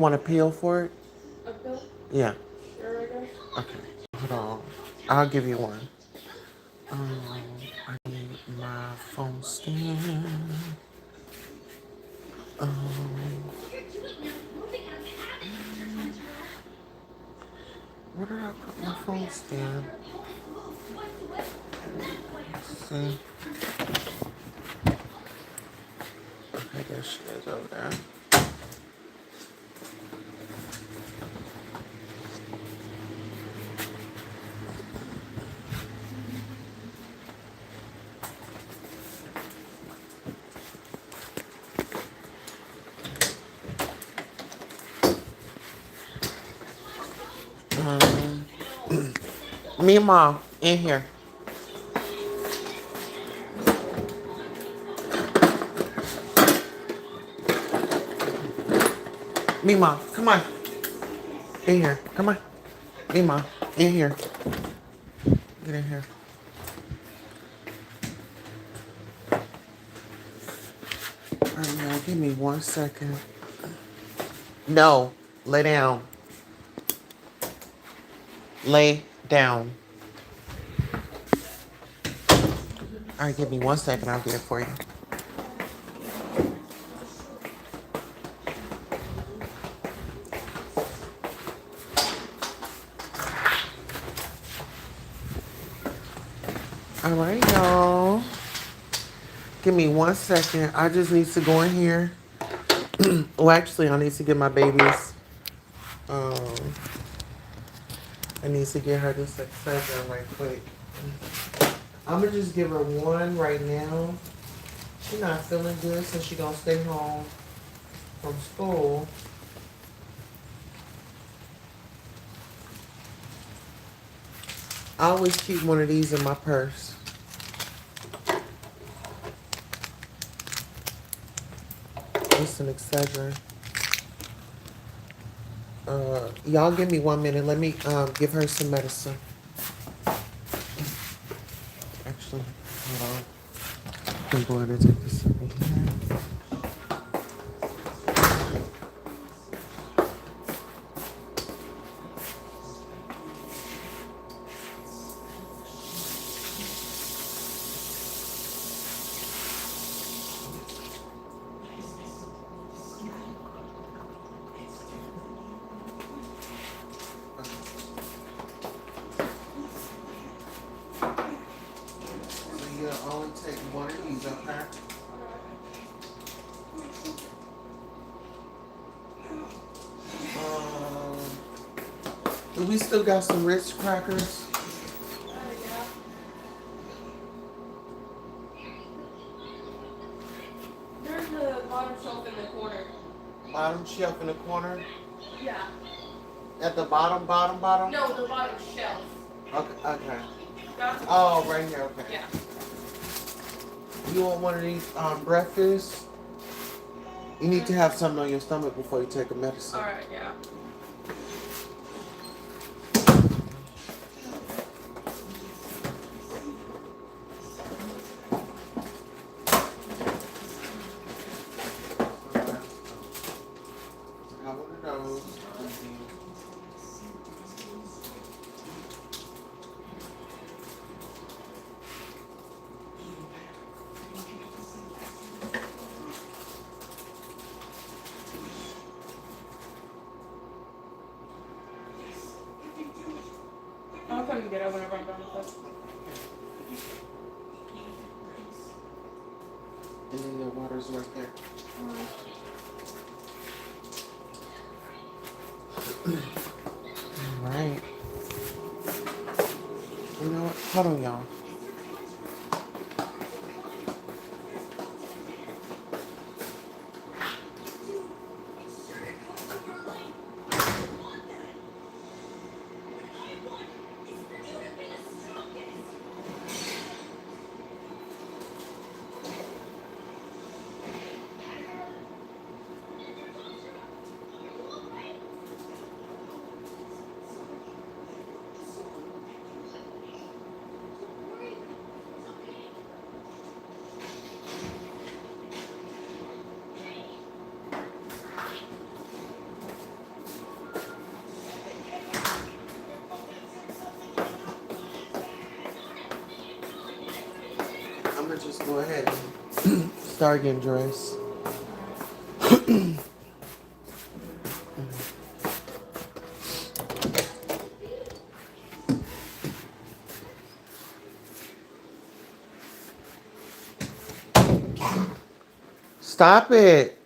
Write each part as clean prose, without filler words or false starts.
Want a pill for it? A pill? Yeah. Sure, I guess. Okay. Hold on. I'll give you one. I need my phone stand. Where did I put my phone stand? Let's see. Okay, there she is over there. Me and Mom in here. Me, Mom, come on. In here. Come on. Me, Mom, in here. Get in here. All right, now give me 1 second. No, lay down. Lay down. All right, give me 1 second. I'll get it for you. All right, y'all. Give me 1 second. I just need to go in here. Well, actually, I need to get my babies. I need to get her this Excedrin right quick. I'm gonna just give her one right now. She's not feeling good, so she gonna stay home from school. I always keep one of these in my purse. It's an Excedrin. Y'all give me 1 minute. Let me give her some medicine. Actually, hold on. I'm going to take this over here. Only take one of these, okay? Do we still got some Ritz crackers? Yeah. There's the bottom shelf in the corner. Bottom shelf in the corner? Yeah. At the bottom? No, the bottom shelf. Okay. That's Oh, right here, okay. yeah. You want one of these breakfasts? You need to have something on your stomach before you take a medicine. Alright, yeah. Have one of those. I'll come and get it whenever I'm done with this. And then the water's right there. All right. You know what? Hold on, y'all. just go ahead and start getting dressed. Stop it.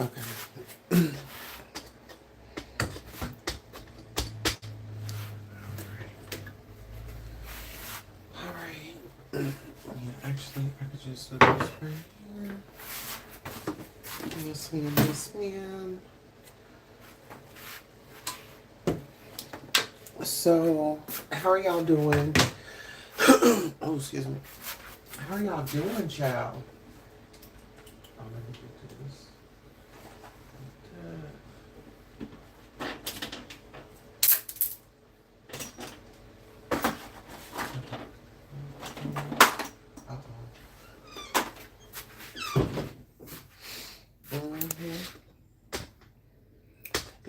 Okay. All right. Yeah, actually, I could just do this right here. Yes, ma'am. Yes, ma'am. So, how are y'all doing? Oh, excuse me. How are y'all doing, child? Oh, let me get to this.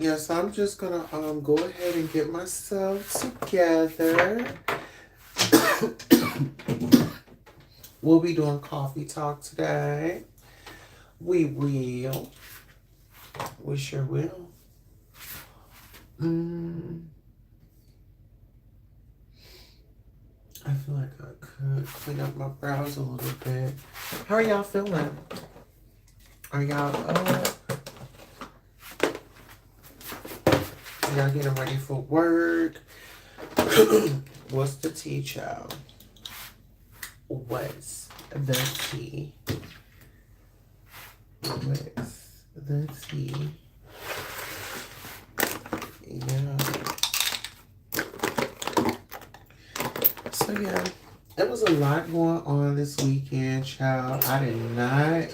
Yes, I'm just gonna go ahead and get myself together. We'll be doing coffee talk today. We will. We sure will. I feel like I could clean up my brows a little bit. How are y'all feeling? Are y'all up? Are y'all getting ready for work? What's the tea, child? What's the tea? What's the tea? Yeah. So yeah, it was a lot going on this weekend, child. I did not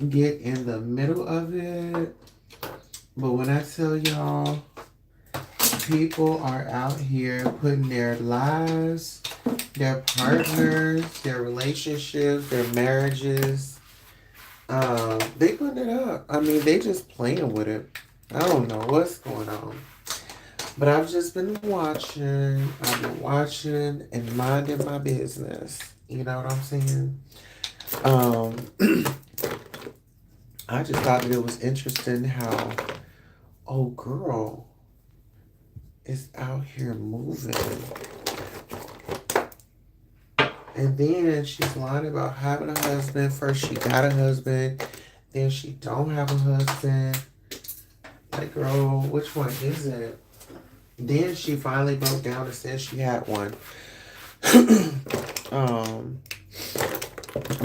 get in the middle of it. But when I tell y'all, people are out here putting their lives, their partners, their relationships, their marriages, they putting it up. I mean, they just playing with it. I don't know what's going on. But I've just been watching. I've been watching and minding my business. You know what I'm saying? I just thought that it was interesting how old girl is out here moving. And then she's lying about having a husband. First she got a husband. Then she don't have a husband. Like, girl, which one is it? Then she finally broke down and said she had one.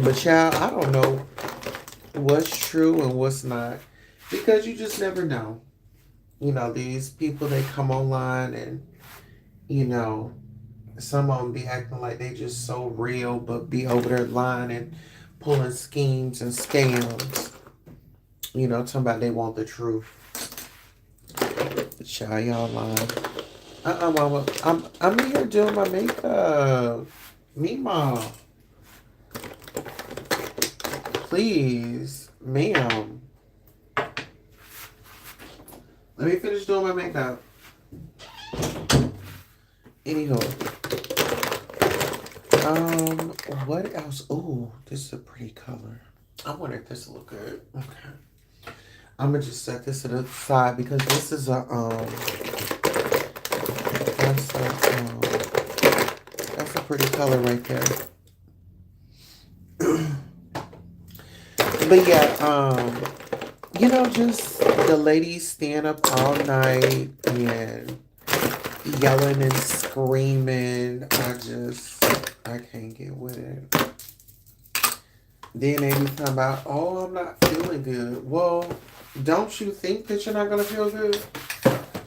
But child, I don't know what's true and what's not. Because you just never know. You know, these people, they come online and, you know, some of them be acting like they just so real, but be over there lying and pulling schemes and scams. You know, talking about they want the truth. Child, y'all lying. Mama. I'm here doing my makeup. Me, mom. Please, ma'am. Let me finish doing my makeup. Anywho. What else? Oh, this is a pretty color. I wonder if this will look good. Okay. I'm gonna just set this to the side because this is a that's a pretty color right there. But yeah, you know, just the ladies stand up all night and yelling and screaming. I can't get with it. Then they be talking about, oh, I'm not feeling good. Well, don't you think that you're not gonna feel good?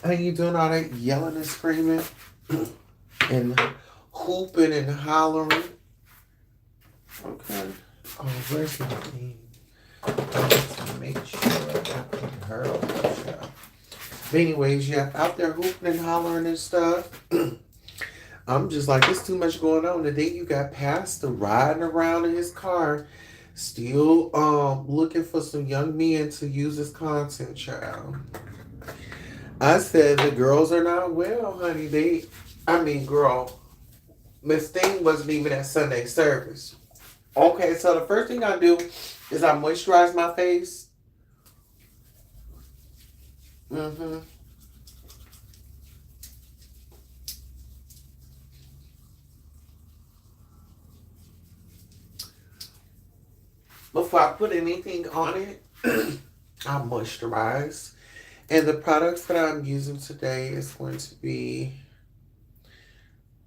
And you doing all that yelling and screaming and hooping and hollering. Okay. Oh, where's my thing? I need to make sure I put her on the show. But anyways, yeah, out there hooping and hollering and stuff. I'm just like, there's too much going on. And then you got Pastor riding around in his car, still looking for some young men to use his content, child. I said the girls are not well, honey. Girl, Miss Thing wasn't even at Sunday service. Okay, so the first thing I do is I moisturize my face. Mm-hmm. Before I put anything on it, I moisturize. And the products that I'm using today is going to be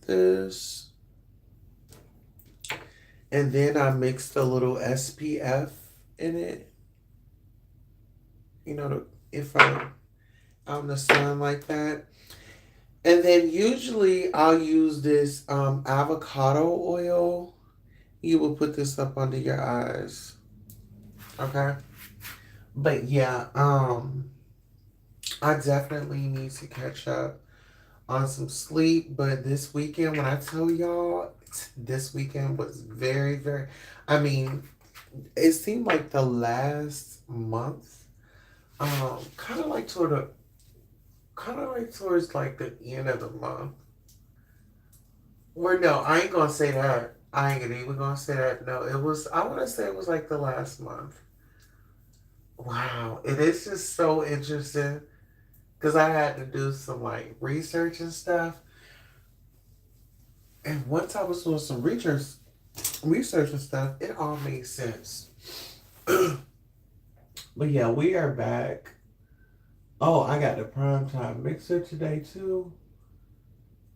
this. And then I mixed a little SPF in it. You know, if I'm out in the sun like that. And then usually I'll use this avocado oil. You will put this up under your eyes. Okay. But yeah, I definitely need to catch up on some sleep. But this weekend, when I tell y'all, this weekend was very, very, I mean, it seemed like the last month, kind of like towards like the end of the month. Or no, I ain't gonna say that. I ain't even gonna say that. No, it was, I want to say it was like the last month. Wow. It is just so interesting because I had to do some like research and stuff. And once I was doing some research and stuff, it all made sense. But yeah, we are back. Oh, I got the primetime mixer today too.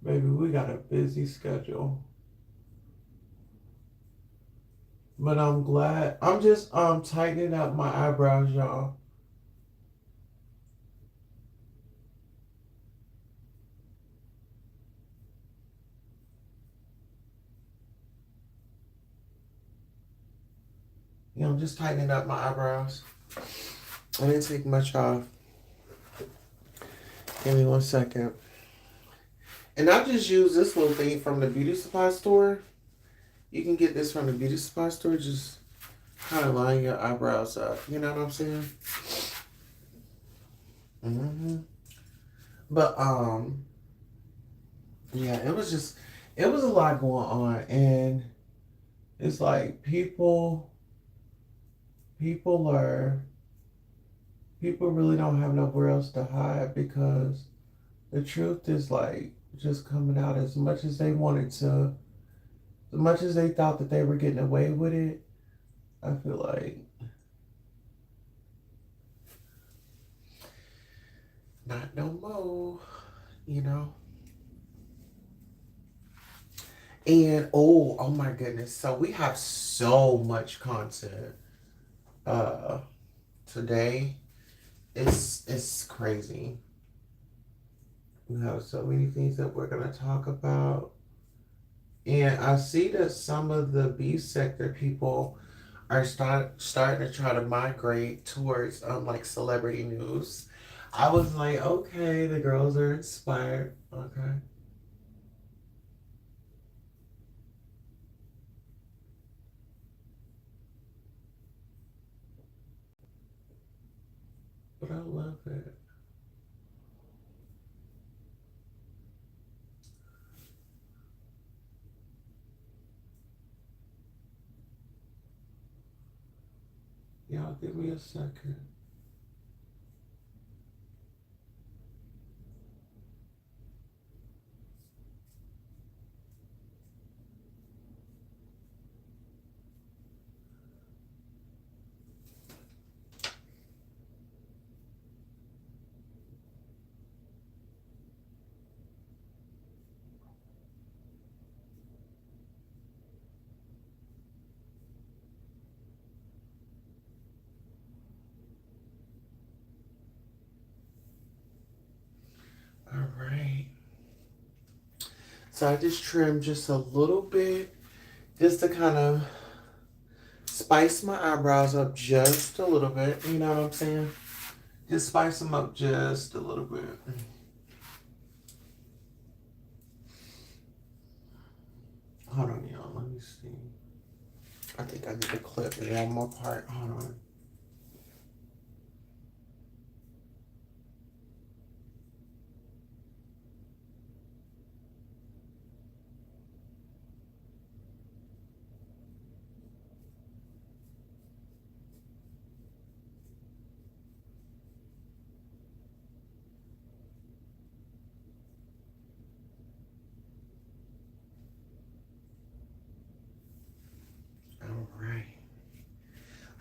Baby, we got a busy schedule. But I'm glad. I'm just tightening up my eyebrows, y'all. I'm just tightening up my eyebrows. I didn't take much off. Give me 1 second. And I just use this little thing from the beauty supply store. You can get this from the beauty supply store. Just kind of line your eyebrows up. You know what I'm saying? Mm-hmm. But yeah, it was a lot going on, and it's like people are people really don't have nowhere else to hide because the truth is like just coming out as much as they wanted to, as much as they thought that they were getting away with it. I feel like not no more, you know. And oh my goodness, so we have so much content uh today. It's crazy. We have so many things that we're gonna talk about. And I see that some of the B sector people are starting to try to migrate towards like celebrity news. I was like, okay, the girls are inspired. Okay. But I love it. Y'all give me a second. All right. So I just trimmed just a little bit just to kind of spice my eyebrows up just a little bit. You know what I'm saying? Just spice them up just a little bit. Hold on, y'all. Let me see. I think I need to clip one more part. Hold on.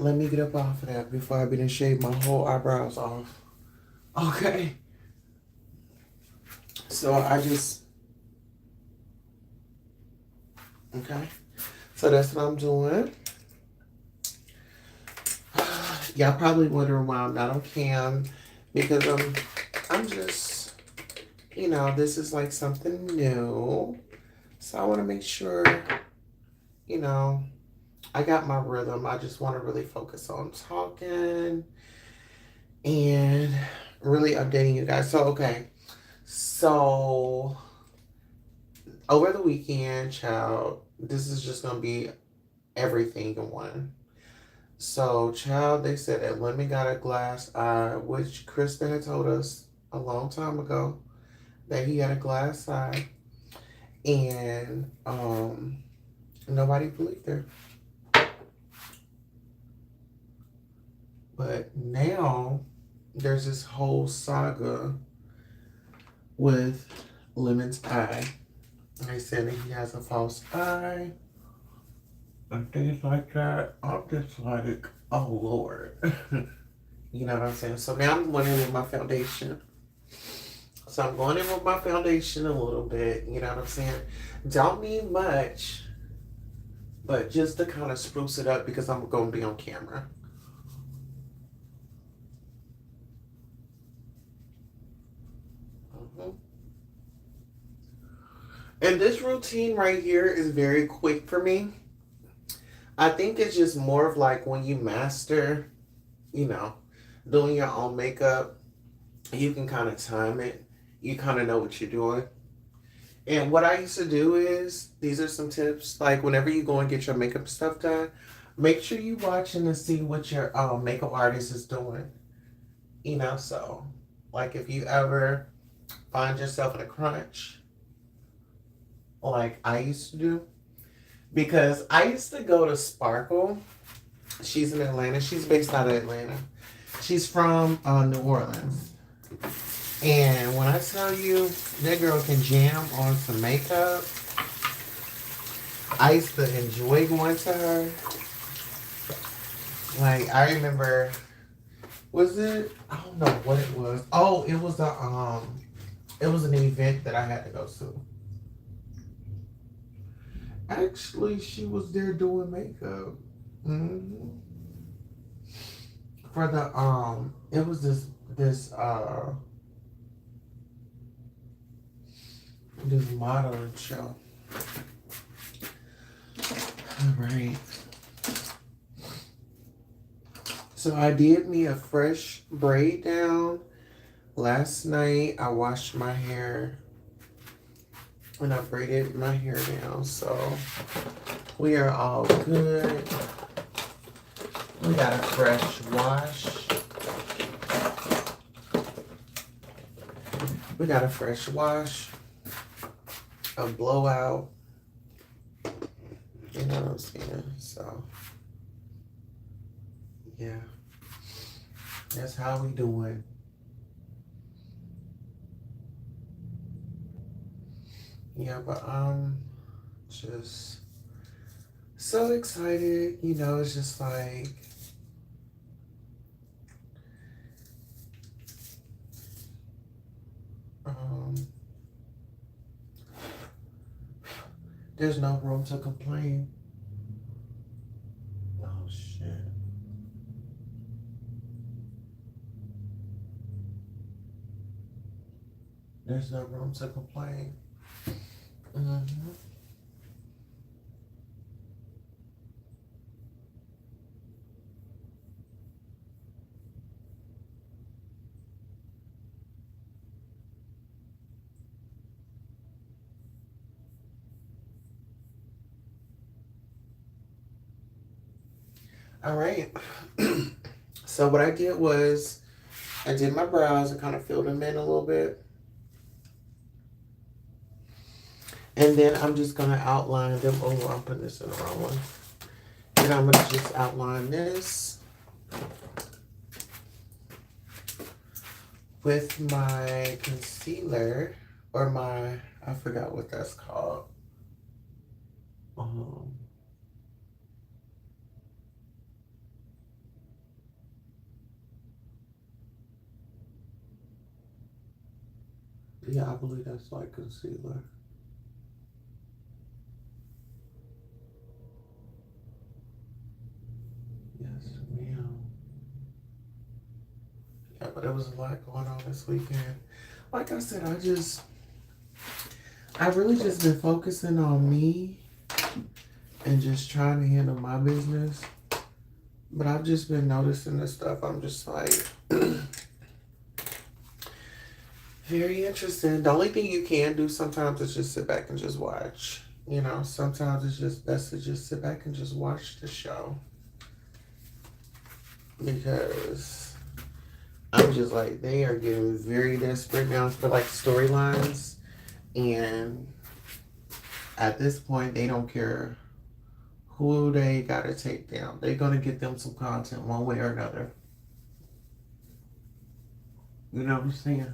let me get up off of that before I be done shave my whole eyebrows off. Okay. So I just, okay. So that's what I'm doing. Y'all probably wondering why I'm not on cam, because I'm just, you know, this is like something new. So I want to make sure, you know, I got my rhythm. I just want to really focus on talking and really updating you guys. So, okay. So, over the weekend, child, this is just going to be everything in one. So, child, they said that Lemon got a glass eye, which Krista had told us a long time ago that he had a glass eye. And nobody believed her. But now there's this whole saga with Lemon's eye. And they said that he has a false eye and things like that. I'm just like, oh Lord. You know what I'm saying? So now I'm going in with my foundation. So I'm going in with my foundation a little bit. You know what I'm saying? Don't need much, but just to kind of spruce it up because I'm going to be on camera. And this routine right here is very quick for me. I think it's just more of like when you master, you know, doing your own makeup, you can kind of time it. You kind of know what you're doing. And what I used to do is, these are some tips, like whenever you go and get your makeup stuff done, make sure you watching to see what your makeup artist is doing. You know, so like if you ever find yourself in a crunch, like I used to do, because I used to go to Sparkle. She's in Atlanta. She's based out of Atlanta. She's from New Orleans. And when I tell you that girl can jam on some makeup, I used to enjoy going to her. Like I remember, was it? I don't know what it was. Oh, it was an event that I had to go to. Actually, she was there doing makeup. Mm-hmm. For the it was this modeling show. All right. So I did me a fresh braid down last night. I washed my hair and I braided my hair down. So we are all good. We got a fresh wash. We got a fresh wash, a blowout. You know what I'm saying? So, yeah. That's how we doing. Yeah, but I'm just so excited. You know, it's just like, there's no room to complain. Oh shit. There's no room to complain. Mm-hmm. All right. So what I did was I did my brows. I kind of filled them in a little bit. And then I'm just going to outline them. Oh, I'm putting this in the wrong one. And I'm going to just outline this with my concealer or my, I forgot what that's called. Yeah, I believe that's like concealer. Yes, ma'am. Yeah, but there was a lot going on this weekend. Like I said, I really just been focusing on me and just trying to handle my business. But I've just been noticing this stuff. I'm just like, very interesting. The only thing you can do sometimes is just sit back and just watch. You know, sometimes it's just best to just sit back and just watch the show. Because I'm just like, they are getting very desperate now for like storylines. And at this point, they don't care who they gotta take down. They're gonna get them some content one way or another. You know what I'm saying?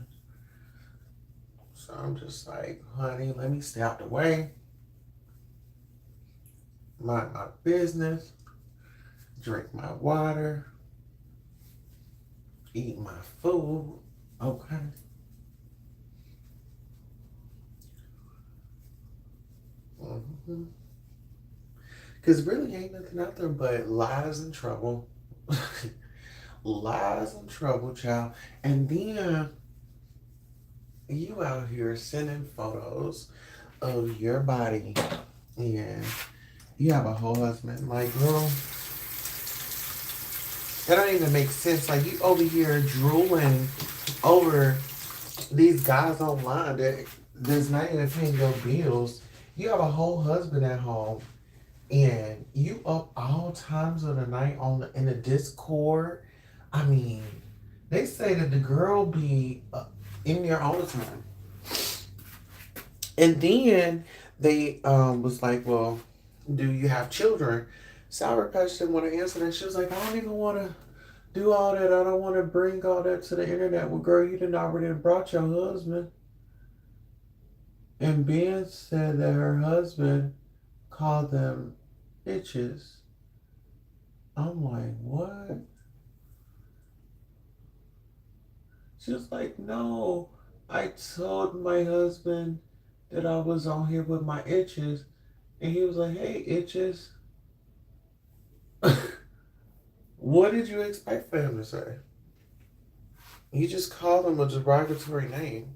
So I'm just like, honey, let me stay out the way. Mind my business. Drink my water. Eat my food. Okay. Mm-hmm. Because really ain't nothing out there but lies and trouble. Lies and trouble, child. And then you out here sending photos of your body and you have a whole husband. Like, girl, that don't even make sense. Like, you over here drooling over these guys online that's not even paying your bills. You have a whole husband at home and you up all times of the night in the Discord. I mean, they say that the girl be in there all the time. And then they was like, well, do you have children? Sour Patch didn't want to answer that. She was like, I don't even want to do all that. I don't want to bring all that to the internet. Well, girl, you didn't already brought your husband. And Ben said that her husband called them bitches. I'm like, what? She was like, no, I told my husband that I was on here with my itches. And he was like, hey, itches. What did you expect for him to say? You just called him a derogatory name.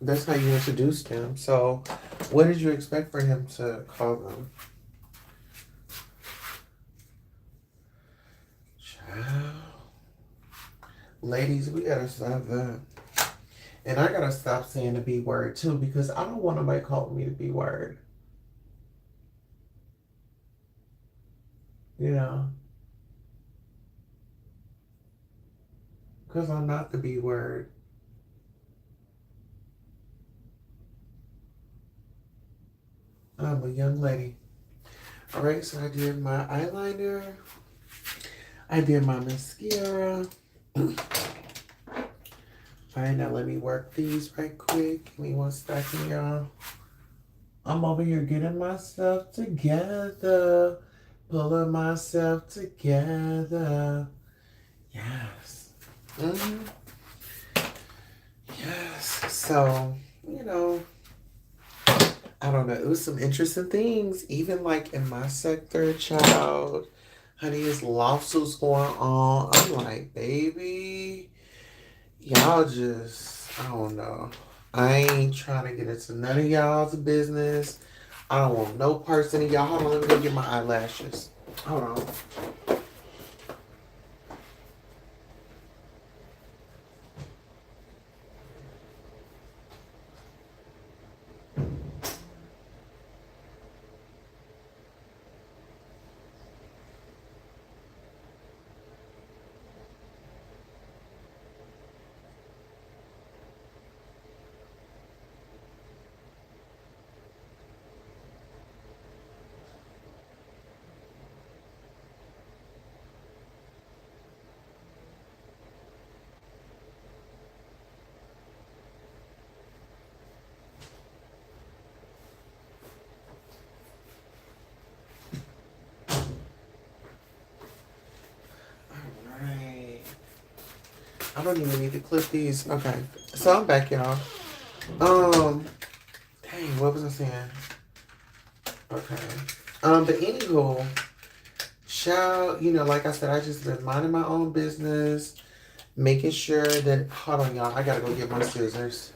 That's how you introduced him. So, what did you expect for him to call them? Child. Ladies, we gotta stop that. And I gotta stop saying the B word too, because I don't want nobody calling me the B word. You know? Because I'm not the B word. I'm a young lady. Alright, so I did my eyeliner. I did my mascara. Alright, now let me work these right quick. Give me 1 second, y'all. I'm over here getting myself together. Pulling myself together. Yes. Mm-hmm. Yes. So, you know, I don't know. It was some interesting things. Even like in my sector, child. Honey, there's lawsuits going on. I'm like, baby, y'all just, I don't know. I ain't trying to get into none of y'all's business. I don't want no person in y'all. Hold on, let me go get my eyelashes. Hold on. Alright. I don't even need to clip these. Okay. So I'm back, y'all. Dang, what was I saying? Okay. But anywho, child, you know, like I said, I just been minding my own business, making sure that, hold on, y'all, I gotta go get my scissors.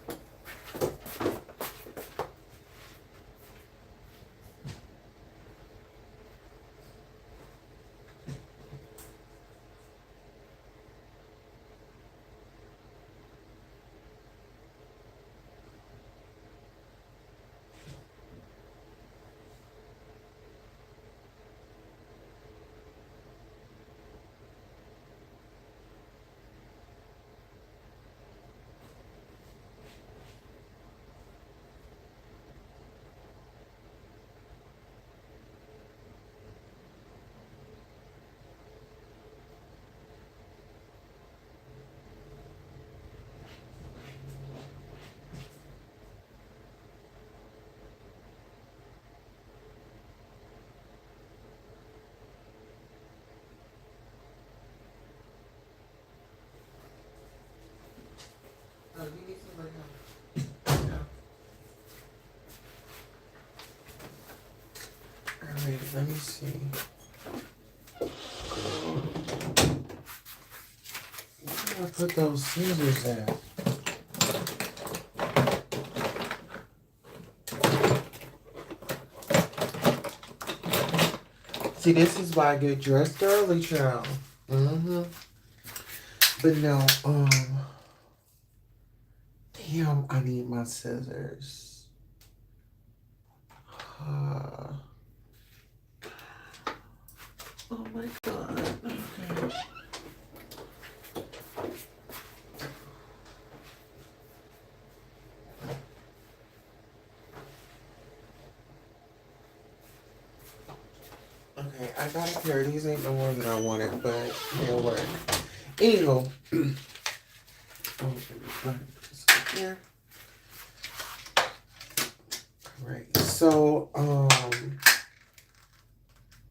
Oh, you need somebody else. No. Alright, let me see. Where did I put those scissors at? See, this is why I get dressed early, child. But no, damn, I need my scissors. Oh my god. Okay. Okay, I got a pair. These ain't the ones that I wanted, but they'll work. Anywho. Here. Right. So,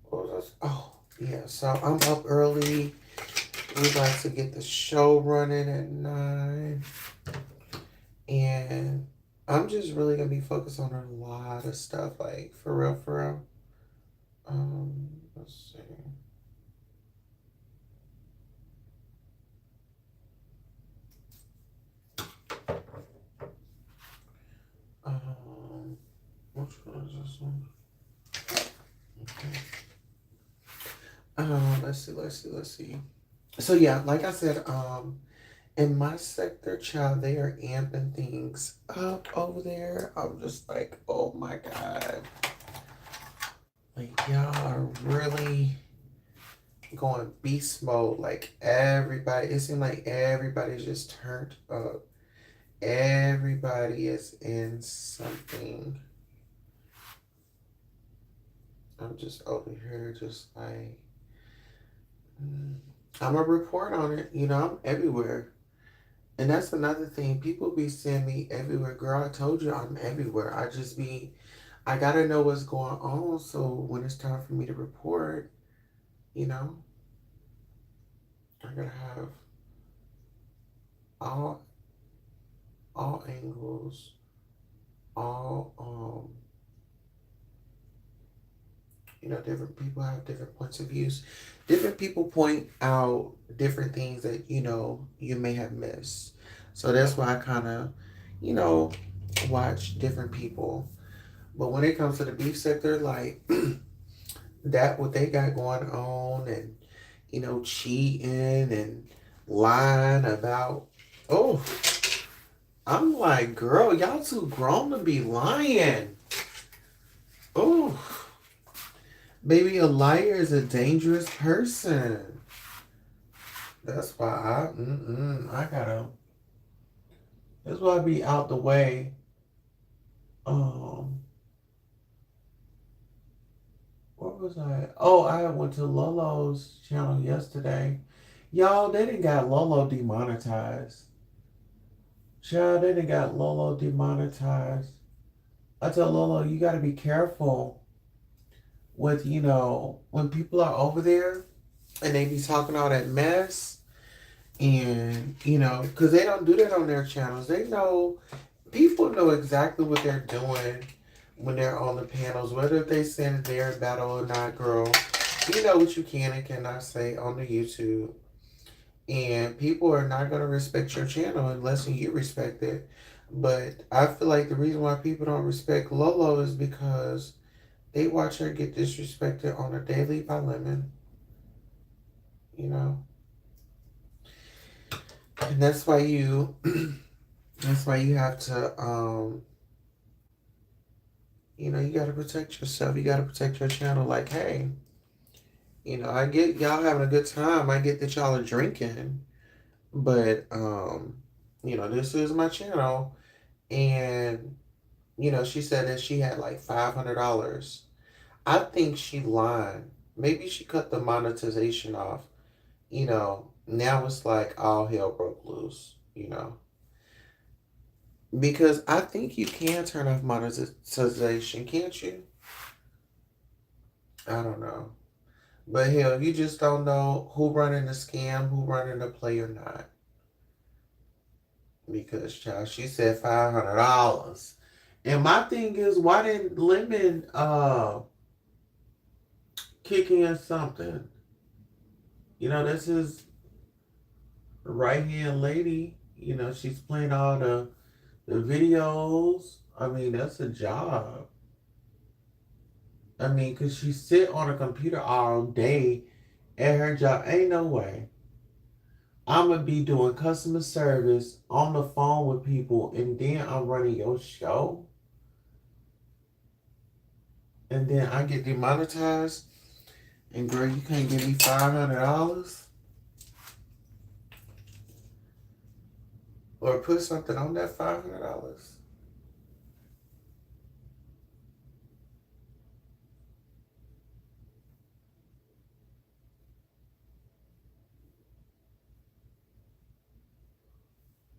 what was this? Oh, yeah. So I'm up early. We like to get the show running at 9. And I'm just really gonna be focused on a lot of stuff, like for real, for real. Let's see. Which one is this one? Okay. Let's see. So yeah, like I said, in my sector, child, they are amping things up over there. I'm just like, oh my God. Like, y'all are really going beast mode. Like, everybody, it seems like everybody's just turned up. Everybody is in something. I'm just over here, just like, I'm a report on it. You know, I'm everywhere. And that's another thing. People be seeing me everywhere. Girl, I told you I'm everywhere. I gotta know what's going on. So when it's time for me to report, you know, I gotta have all angles, all you know, different people have different points of views. Different people point out different things that, you know, you may have missed. So that's why I kind of, you know, watch different people. But when it comes to the beef sector, like that, what they got going on, and, you know, cheating and lying about, oh, I'm like, girl, y'all too grown to be lying. Oh, baby, a liar is a dangerous person. That's why I gotta, that's why I be out the way. Where was I? Oh, I went to Lolo's channel yesterday. Y'all, they done got Lolo demonetized. Child, they done got Lolo demonetized. I tell Lolo, you gotta be careful with, you know, when people are over there and they be talking all that mess, and, you know, because they don't do that on their channels. They know people know exactly what they're doing when they're on the panels, whether they send their battle or not, girl. You know what you can and cannot say on the YouTube. And people are not going to respect your channel unless you respect it. But I feel like the reason why people don't respect Lolo is because they watch her get disrespected on a daily by Lemon. You know? And that's why you that's why you have to you gotta protect yourself. You gotta protect your channel. Like, hey, I get y'all having a good time. I get that y'all are drinking. But this is my channel. And she said that she had like $500. I think she lied. Maybe she cut the monetization off. Now it's like all hell broke loose. Because I think you can turn off monetization, can't you? I don't know. But hell, you just don't know who running the scam, who running the play or not. Because, child, she said $500. And my thing is, why didn't Lemon kick in something? This is right hand lady. She's playing all the videos. I mean, that's a job. I mean, because she sit on a computer all day at her job. Ain't no way. I'm going to be doing customer service on the phone with people, and then I'm running your show. And then I get demonetized. And girl, you can't give me $500? Or put something on that $500?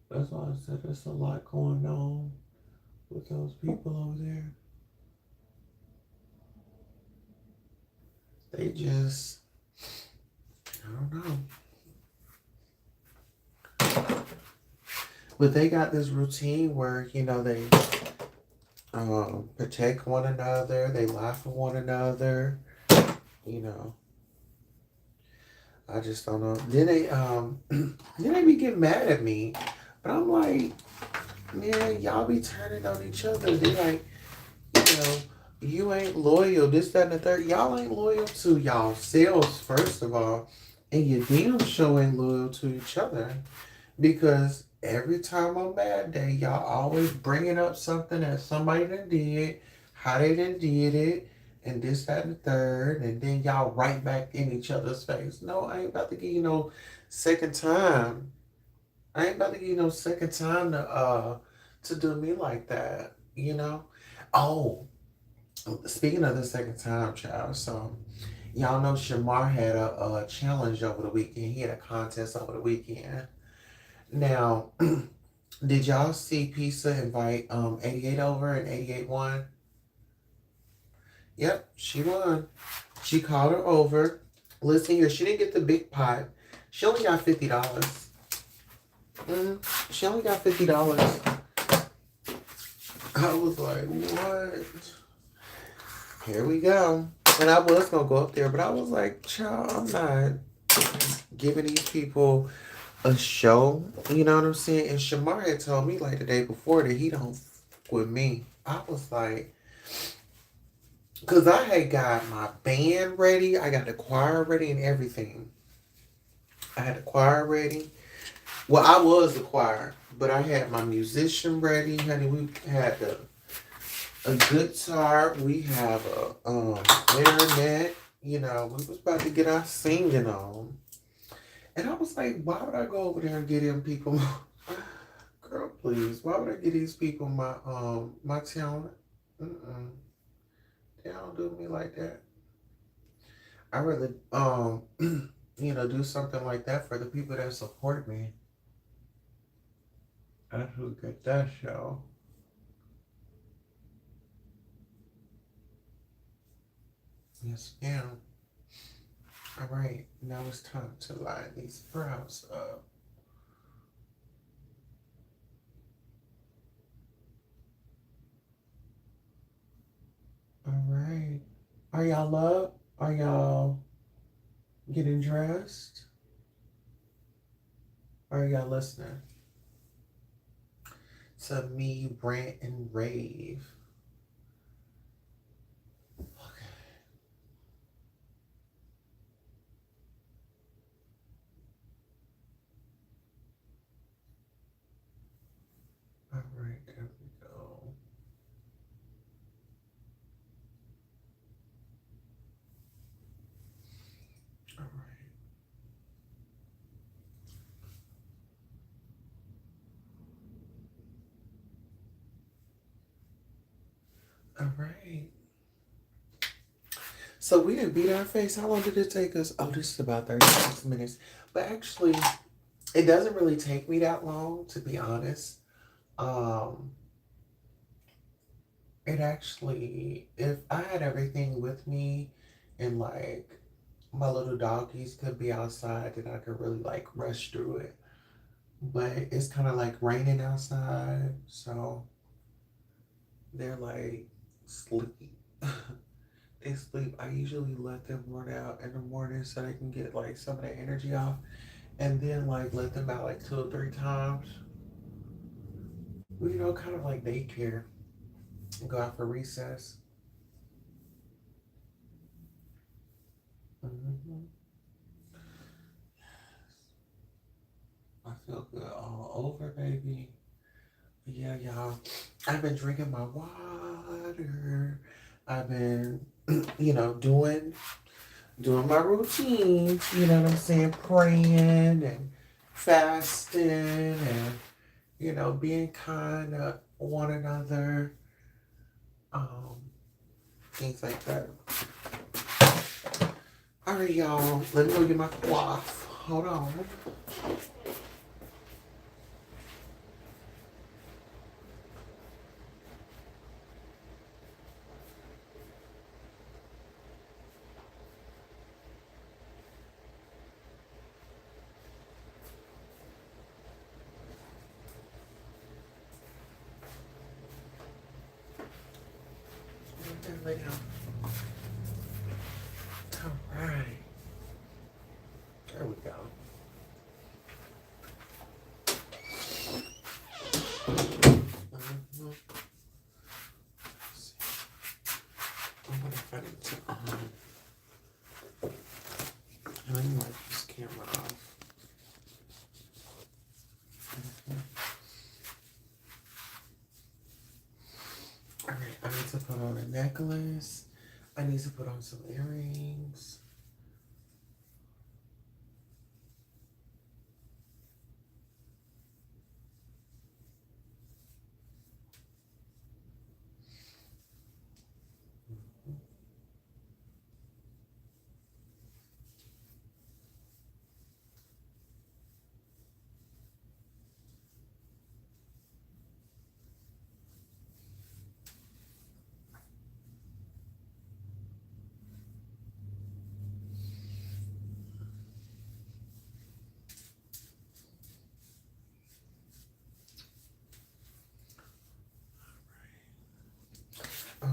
That's why I said there's a lot going on with those people over there. They just, I don't know. But they got this routine where, they protect one another, they lie for one another, I just don't know. Then they be getting mad at me. But I'm like, man, y'all be turning on each other. They like, you ain't loyal, this, that, and the third. Y'all ain't loyal to y'all selves, first of all. And you damn sure ain't loyal to each other. Because every time on bad day, y'all always bringing up something that somebody done did, how they done did it, and this, that, and the third. And then y'all right back in each other's face. No, I ain't about to give you no second time. I ain't about to give you no second time to do me like that, Oh, speaking of the second time, child, so y'all know Shamar had a challenge over the weekend. He had a contest over the weekend. Now, did y'all see Pizza invite 88 over and 88 won? Yep, she won. She called her over. Listen here, she didn't get the big pot. She only got $50. She only got $50. I was like, what? Here we go. And I was going to go up there, but I was like, child, I'm not giving these people a show. You know what I'm saying? And Shamar had told me like the day before that he don't fuck with me. I was like, because I had got my band ready. I got the choir ready and everything. I had the choir ready. Well, I was the choir, but I had my musician ready, honey. We had a guitar. We have a clarinet. We was about to get our singing on. And I was like, why would I go over there and get them people? Girl, please. Why would I get these people my talent? They don't do me like that. I rather do something like that for the people that support me. That's who get that show. Yes, ma'am. All right, now it's time to line these brows up. Are y'all up? Are y'all getting dressed? Are y'all listening to me rant and rave? Okay. All right, there we go. All right. All right. So we didn't beat our face. How long did it take us? Oh, this is about 36 minutes. But actually, it doesn't really take me that long, to be honest. Um, it actually, if I had everything with me and like my little doggies could be outside, then I could really like rush through it. But it's kind of like raining outside, so they're like sleep. They sleep. I usually let them run out in the morning so they can get like some of the energy off, and then like let them out like 2 or 3 times. You know, kind of like daycare. Go out for recess. Hmm. I feel good all over, baby. But yeah, y'all. I've been drinking my water. I've been, doing my routines. You know what I'm saying? Praying and fasting and being kind to one another. Um, things like that. All right, y'all. Let me go get my cloth. Hold on. Lay down. All right. There we go. Mhm. I wonder if I need to let me wipe this camera off. Mhm. All right, I need to put on a necklace. I need to put on some earrings.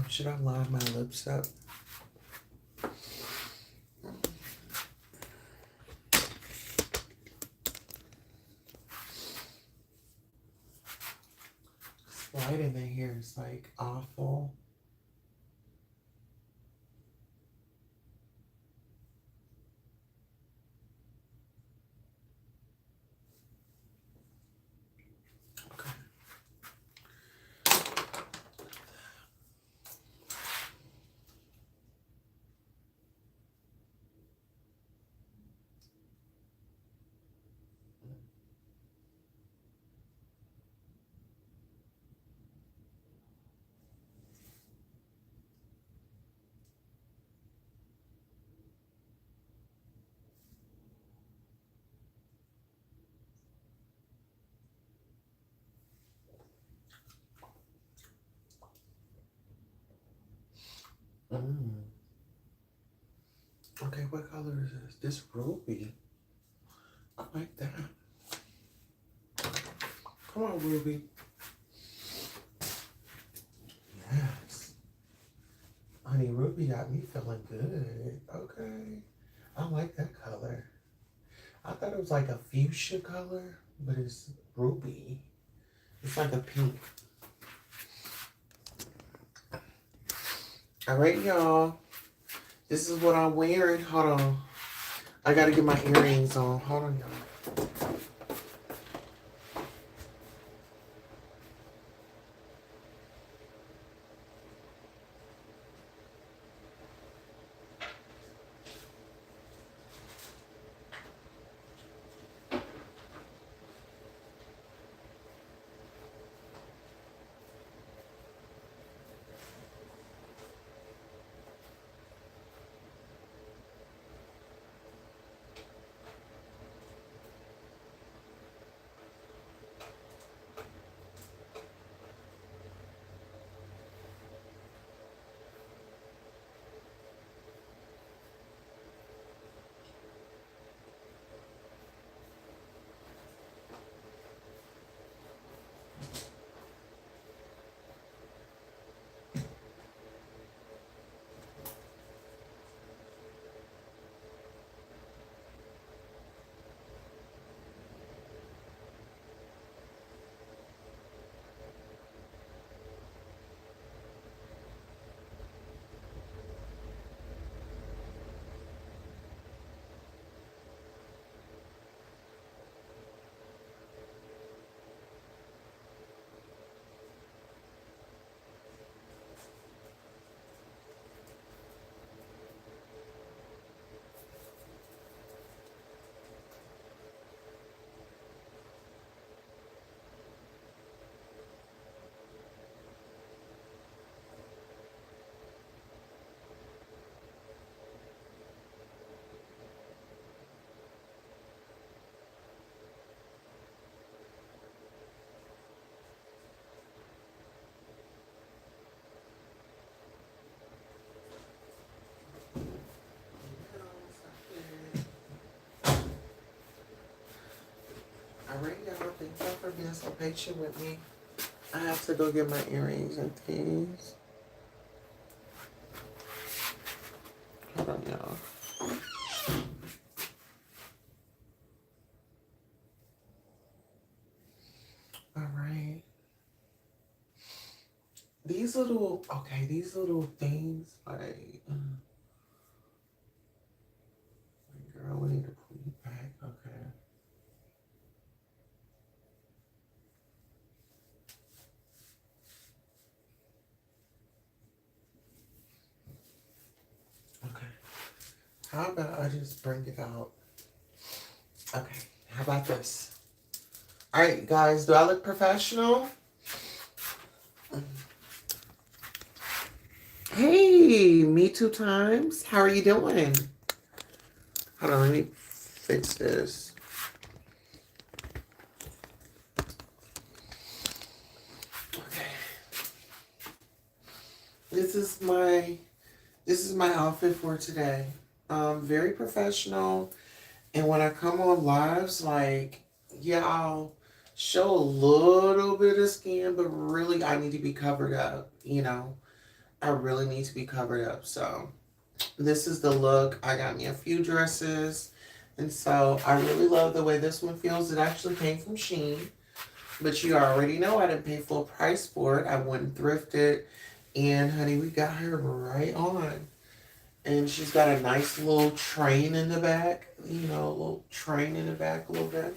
Should I line my lips up? Light in the hair is like awful. Okay. Mm. Okay, what color is this? This ruby. I like that. Come on, Ruby. Yes. Honey, Ruby got me feeling good. Okay. I like that color. I thought it was like a fuchsia color, but it's ruby. It's like a pink. All right, y'all. This is what I'm wearing. Hold on. I gotta get my earrings on. Hold on, y'all. All right, y'all. Thank y'all for being so patient with me. I have to go get my earrings and things. Hold on, y'all. All right. These little things, like, girl, we need to pull you back. Okay. Okay. How about I just bring it out? Okay. How about this? All right, guys. Do I look professional? Hey, me 2 times. How are you doing? Hold on, let me fix this. Okay. This is my outfit for today. Very professional. And when I come on lives, like, yeah, I'll show a little bit of skin, but really I need to be covered up, you know. I really need to be covered up. So this is the look. I got me a few dresses. And so I really love the way this one feels. It actually came from Shein. But you already know I didn't pay full price for it. I went and thrifted. And honey, we got her right on. And she's got a nice little train in the back. You know, a little train in the back a little bit.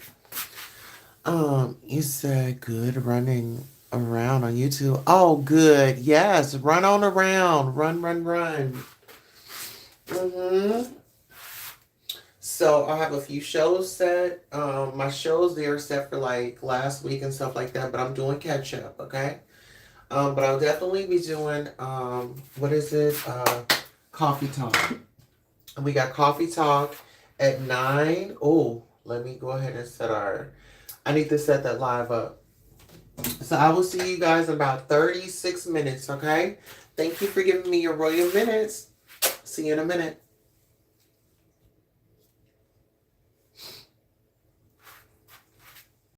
You said good running around on YouTube. Oh, good. Yes, run on around. Run. So I have a few shows set. My shows, they are set for like last week and stuff like that, but I'm doing catch up, okay? But I'll definitely be doing, what is it? Coffee Talk. And we got Coffee Talk at 9. Oh, let me go ahead and I need to set that live up. So I will see you guys in about 36 minutes, okay? Thank you for giving me your royal minutes. See you in a minute.